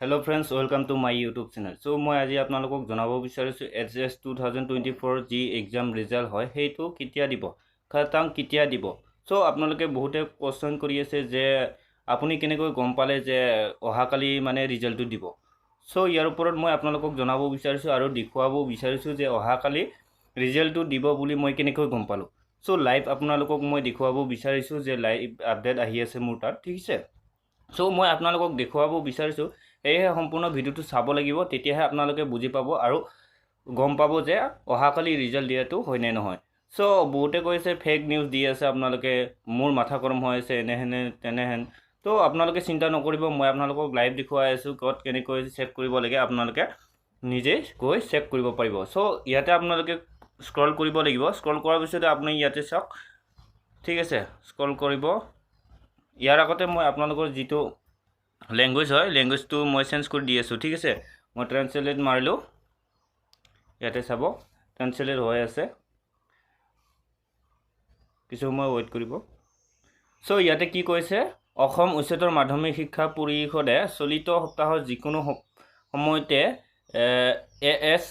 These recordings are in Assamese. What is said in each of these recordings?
Hello friends, welcome to my YouTube channel. So মই আজি আপোনালোকক জনাব বিচাৰিছো HS 2024 জি এক্সাম ৰিজাল্ট হয় হেইটো কেতিয়া দিব খাতাং কেতিয়া দিব সো আপোনালোকে বহুতে কোৱেশ্চন কৰি আছে যে আপুনি কেনেকৈ গম পালে যে অহাকালি মানে ৰিজাল্টটো দিব সো ইয়াৰ ওপৰত মই আপোনালোকক জনাব বিচাৰিছো আৰু দেখুৱাব বিচাৰিছো যে অহাকালি ৰিজাল্টটো দিব বুলি মই কেনেকৈ গম পালো সো লাইভ আপোনালোকক মই দেখুৱাব বিচাৰিছো যে লাইভ আপডেট আহি আছে মোৰ তাত ঠিক আছে সো মই আপোনালোকক দেখুৱাব বিচাৰিছো এই সম্পূৰ্ণ ভিডিওটো চাব লাগিব তেতিয়াহে আপোনালোকে বুজি পাব আৰু গম পাব যে অহাকালি ৰিজাল্ট দিয়াটো হয় নে নহয় সো বহুতে কৈছে ফেক নিউজ দি আছে আপোনালোকে মোৰ মাথা গৰম হৈ আছে এনেহেনে তেনেহেন তো আপোনালোকে চিন্তা নকৰিব মই আপোনালোকক লাইভ দেখুৱাই আছো ক'ত কেনেকৈ চেক কৰিব লাগে আপোনালোকে নিজে গৈ চেক কৰিব পাৰিব সো ইয়াতে আপোনালোকে স্ক্ৰল কৰিব লাগিব স্ক্ৰল কৰাৰ পিছত আপুনি ইয়াতে চাওক ঠিক আছে স্ক্ৰল কৰিব ইয়াৰ আগতে মই আপোনালোকৰ যিটো ল্যাঙ্গুৱেজ হয় ল্যাঙ্গুৱেজটো মই চেঞ্জ কৰি দি আছো ঠিক আছে মই ট্ৰান্সলেট মাৰিলো ইয়াতে চাব ট্ৰান্সলেট হৈ আছে কিছু সময় ওয়েট কৰিব সো ইয়াতে কি কৈছে অসম উচ্চতৰ মাধ্যমিক শিক্ষা পৰিষদে চলিত সপ্তাহৰ যিকোনো সময়তে ASSEC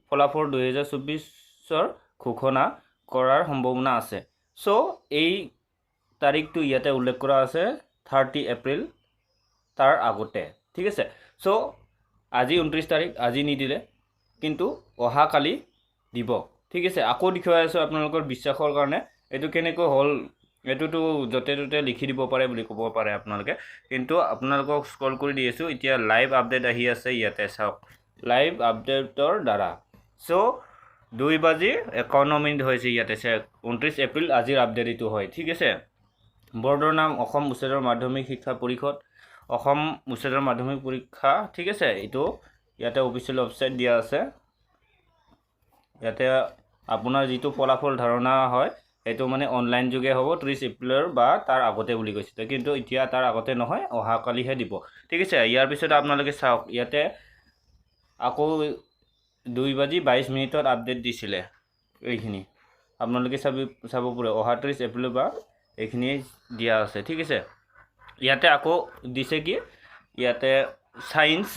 ফলাফল 2024 ঘোষণা কৰাৰ সম্ভাৱনা আছে সো এই তাৰিখটো ইয়াতে উল্লেখ কৰা আছে 30 এপ্ৰিল তাৰ আগতে ঠিক আছে সো আজি 29 তাৰিখ আজি নিদিলে কিন্তু অহাকালি দিব ঠিক আছে আকৌ দেখুৱাই আছো আপোনালোকৰ বিশ্বাসৰ কাৰণে এটো কেনেকৈ হল এটোটো যতে ততে লিখি দিব পাৰে বুলি ক'ব পাৰে আপোনালোকে কিন্তু আপোনালোকক স্ক্ৰল কৰি দি আছো এতিয়া লাইভ আপডেট আহি আছে ইয়াতে চাওক লাইভ আপডেটৰ দ্বাৰা সো 2:51 হৈছে ইয়াতে 29 এপ্ৰিল আজিৰ আপডেট এটো হয় ঠিক আছে বৰ্ডৰ নাম অসম উচ্চতৰ মাধ্যমিক শিক্ষা পৰিষদ অসম উচ্চতৰ মাধ্যমিক পৰীক্ষা ঠিক আছে এটো ইয়াতে অফিচিয়েল ওয়েবসাইট দিয়া আছে ইয়াতে আপোনাৰ যিটো ফলাফল ধাৰণা হয় এটো মানে অনলাইন যোগে হ'ব 30 এপ্ৰিলৰ বা তাৰ আগতে বুলি কৈছে কিন্তু এতিয়া তাৰ আগতে নহয় অহাকালিহে দিব ঠিক আছে ইয়াৰ পিছত আপোনালোকে চাওক ইয়াতে আকৌ 2:22 আপডেট দিছিলে এইখিনি আপোনালোকে চাব পাৰে অহা 30 এপ্ৰিল বা এইখিনি দিয়া আছে ঠিক আছে ইয়াতে আকৌ দিছে কি ইয়াতে সায়েন্স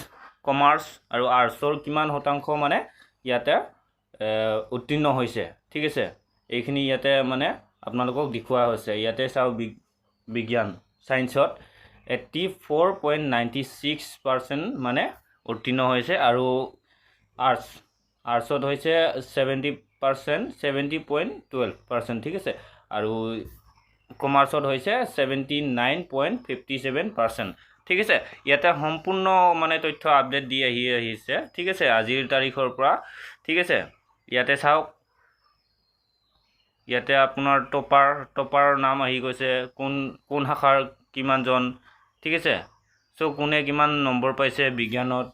কমাৰ্চ আৰু আৰ্টছৰ কিমান শতাংশ মানে ইয়াতে উত্তীৰ্ণ হৈছে ঠিক আছে এইখিনি ইয়াতে মানে আপোনালোকক দেখুৱা হৈছে ইয়াতে চাও বিজ্ঞান সায়েন্সত 84.96% মানে উত্তীৰ্ণ হৈছে আৰু আৰ্টছত হৈছে 70.12% ঠিক আছে আৰু কমাৰ্চত হৈছে 79.57% ঠিক আছে ইয়াতে সম্পূৰ্ণ মানে তথ্য আপডেট দি আহিছে ঠিক আছে আজিৰ তাৰিখৰ পৰা ঠিক আছে ইয়াতে চাওক ইয়াতে আপোনাৰ টপাৰ নাম আহি গৈছে কোন শাখাৰ কিমানজন ঠিক আছে সো কোনে কিমান নম্বৰ পাইছে বিজ্ঞানত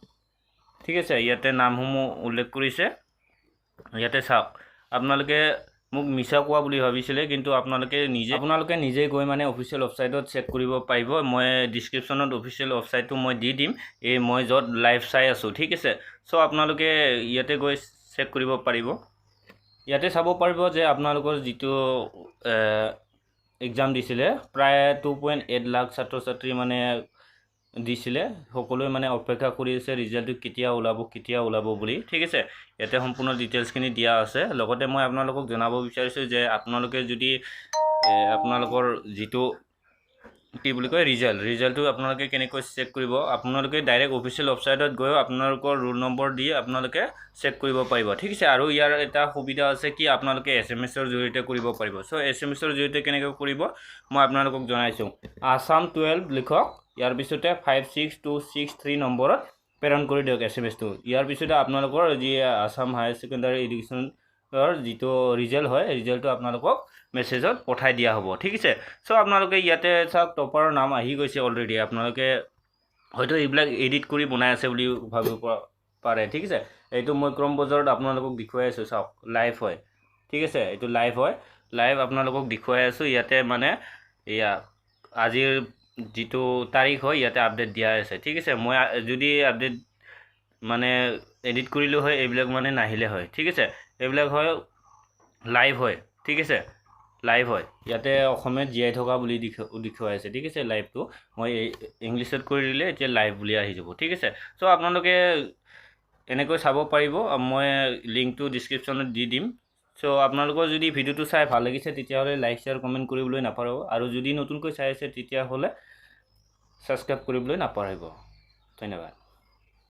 ঠিক আছে ইয়াতে নামসমূহ উল্লেখ কৰিছে ইয়াতে চাওক আপোনালোকে মোক মিছা কোৱা বুলি ভাবিছিলে কিন্তু আপোনালোকে নিজে গৈ মানে অফিচিয়েল ওয়েবসাইটত চেক কৰিব পাৰিব মই ডেসক্ৰিপচনত অফিচিয়েল ওয়েবসাইটটো মই দি দিম এই মই যত লাইভ চাই আছো ঠিক আছে সো আপোনালোকে ইয়াতে গৈ চেক কৰিব পাৰিব ইয়াতে চাব পাৰিব যে আপোনালোকৰ যিটো এক্সাম দিছিলে প্ৰায় 2.8 লাখ ছাত্ৰ ছাত্ৰী মানে দিছিলে সকলোৱে মানে অপেক্ষা কৰি আছে ৰিজাল্টটো কেতিয়া ওলাব বুলি ঠিক আছে ইয়াতে সম্পূৰ্ণ ডিটেইলছ খিনি দিয়া আছে লগতে মই আপোনালোকক জনাব বিচাৰিছো যে আপোনালোকে যদি আপোনালোকৰ যিটো কি বুলি কয় ৰিজাল্টটো আপোনালোকে কেনেকৈ চেক কৰিব আপোনালোকে ডাইৰেক্ট অফিচিয়েল ওয়েবসাইটত গৈ আপোনালোকৰ ৰোল নম্বৰ দি আপোনালোকে চেক কৰিব পাৰিব ঠিক আছে আৰু ইয়াৰ এটা সুবিধা আছে কি আপোনালোকে SMS ৰ জৰিয়তে কৰিব পাৰিব সো SMS ৰ জৰিয়তে কেনেকৈ কৰিব মই আপোনালোকক জনাইছো আসাম 12 লিখক ইয়াৰ পিছতে 56263 নম্বৰত প্ৰেৰণ কৰি দিয়ক SMS টো ইয়াৰ পিছতে আপোনালোকৰ যি আসাম হায়াৰ সেকেন্ডাৰী এডুকেশনৰ যিটো ৰিজাল্ট হয় ৰিজাল্টটো আপোনালোকক মেছেজত পঠাই দিয়া হ'ব ঠিক আছে সো আপোনালোকে ইয়াতে চাওক টপাৰৰ নাম আহি গৈছে অলৰেডি আপোনালোকে হয়তো এইবিলাক এডিট কৰি বনাই আছে বুলি ভাবিব পাৰে ঠিক আছে এইটো মই ক্ৰম বজাৰত আপোনালোকক দেখুৱাই আছো চাওক লাইভ হয় ঠিক আছে এইটো লাইভ হয় লাইভ আপোনালোকক দেখুৱাই আছো ইয়াতে মানে এয়া আজিৰ যিটো তাৰিখ হয় ইয়াতে আপডেট দিয়া আছে ঠিক আছে মই যদি আপডেট মানে এডিট কৰিলো হয় এইবিলাক মানে নাহিলে হয় ঠিক আছে এইবিলাক হয় লাইভ হয় ঠিক আছে লাইভ হয় ইয়াতে অসমীয়াত জীয়াই থকা বুলি দেখুৱাই আছে ঠিক আছে লাইভটো মই ইংলিছত কৰি দিলে এতিয়া লাইভ বুলি আহি যাব ঠিক আছে চ' আপোনালোকে এনেকৈ চাব পাৰিব মই লিংকটো ডিছক্ৰিপশ্যনত দি দিম চ' আপোনালোকৰ যদি ভিডিঅ'টো চাই ভাল লাগিছে তেতিয়াহ'লে লাইক শ্বেয়াৰ কমেণ্ট কৰিবলৈ নাপাহৰিব আৰু যদি নতুনকৈ চাই আছে তেতিয়াহ'লে ছাবস্ক্ৰাইব কৰিবলৈ নাপাহৰিব ধন্যবাদ